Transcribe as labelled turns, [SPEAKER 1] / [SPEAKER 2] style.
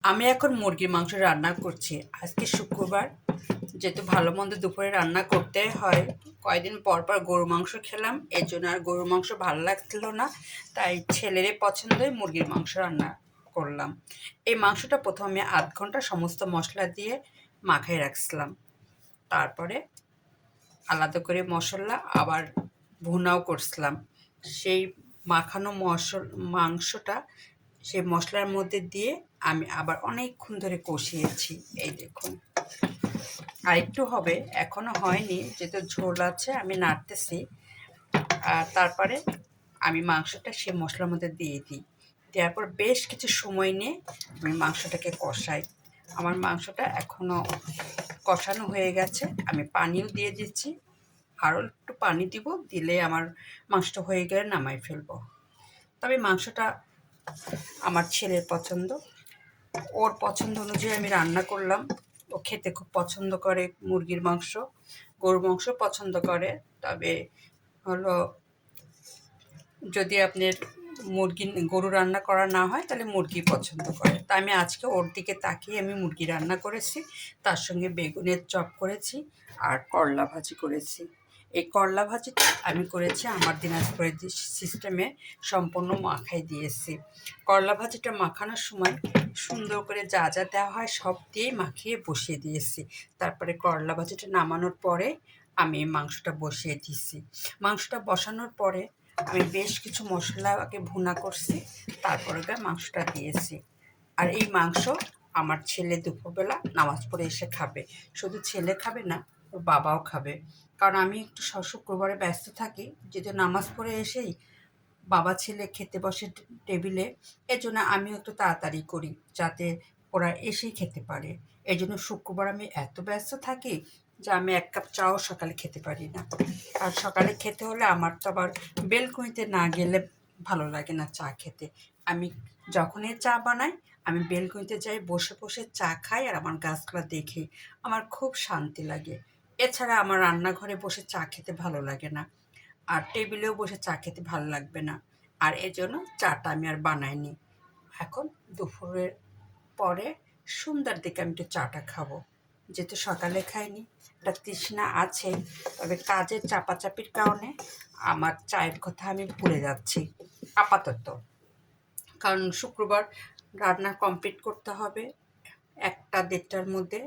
[SPEAKER 1] আমি এখন মুরগির মাংস রান্না করছি। আজকে শুক্রবার, যেহেতু ভালো মন্দ দুপুরে রান্না করতে হয়। কয়েকদিন পর পর গরু মাংস খেলাম, এর জন্য আর গরুর মাংস ভালো লাগছিল না। তাই ছেলেরই পছন্দই মুরগির মাংস রান্না করলাম। এই মাংসটা প্রথমে আধ ঘন্টা সমস্ত মশলা দিয়ে মাখায় রাখছিলাম। তারপরে আলাদা করে মশলা আবার ভুনাও করছিলাম। সেই মাখানো মাংসটা সেই মশলার মধ্যে দিয়ে আমি আবার অনেকক্ষণ ধরে কষিয়েছি। এই দেখুন, আরেকটু হবে, এখনো হয়নি, যেহেতু ঝোল আছে আমি নাড়তেছি। আর তারপরে আমি মাংসটা সেই মশলার মধ্যে দিয়ে দিই। দেওয়ার পর বেশ কিছু সময় নিয়ে আমি মাংসটাকে কষাই। আমার মাংসটা এখনো কষানো হয়ে গেছে, আমি পানিও দিয়ে দিচ্ছি। আরও একটু পানি দিব, দিলে আমার মাংসটা হয়ে গেলে নামাই ফেলবো। তবে মাংসটা আমার ছেলের পছন্দ, ওর পছন্দ অনুযায়ী আমি রান্না করলাম। ও খেতে খুব পছন্দ করে মুরগির মাংস, গরুর মাংস পছন্দ করে। তবে হলো, যদি আপনার গরু রান্না করা না হয় তাহলে মুরগি পছন্দ করে। তা আমি আজকে ওর দিকে তাকিয়ে আমি মুরগি রান্না করেছি, তার সঙ্গে বেগুনের চপ করেছি আর করলা ভাজি করেছি। এই করলা ভাজিটা আমি করেছি আমার দিনাজপুরের সিস্টেমে, সম্পূর্ণ মাখাই দিয়েছি। করলা ভাজিটা মাখানোর সময় সুন্দর করে যা যা দেওয়া হয় সব দিয়েই মাখিয়ে বসিয়ে দিয়েছি। তারপরে করলা ভাজিটা নামানোর পরে আমি মাংসটা বসিয়ে দিয়েছি। মাংসটা বসানোর পরে আমি বেশ কিছু মশলা আগে ভুনা করছি, তারপরে মাংসটা দিয়েছি। আর এই মাংস আমার ছেলে দুপুরবেলা নামাজ পড়ে এসে খাবে। শুধু ছেলে খাবে না, ওর বাবাও খাবে। কারণ আমি একটু শুক্রবারে ব্যস্ত থাকি, যেহেতু নামাজ পড়ে এসেই বাবা ছেলে খেতে বসে টেবিলে। এজন্য আমিও একটু তাড়াতাড়ি করি, যাতে ওরা এসেই খেতে পারে। এই জন্য শুক্রবার আমি এত ব্যস্ত থাকি যে আমি এক কাপ চাও সকালে খেতে পারি না। আর সকালে খেতে হলে আমার তো আবার বেলকুনিতে না গেলে ভালো লাগে না চা খেতে। আমি যখনই চা বানাই, আমি বেলকুনিতে যাই, বসে বসে চা খাই আর আমার গাছগুলো দেখি। আমার খুব শান্তি লাগে। এছাড়া আমার রান্নাঘরে বসে চা খেতে ভালো লাগে না, আর টেবিলেও বসে চা খেতে ভালো লাগবে না। আর এজন্য চাটা আমি আর বানাইনি। এখন দুপুরের পরে সন্ধ্যার দিকে আমি একটু চাটা খাবো, যেহেতু সকালে খাইনি। একটা তৃষ্ণা আছে, তবে কাজের চাপাচাপির কারণে আমার চায়ের কথা আমি ভুলে যাচ্ছি আপাতত। কারণ শুক্রবার রান্না কমপ্লিট করতে হবে 1টা 1:30টার মধ্যে।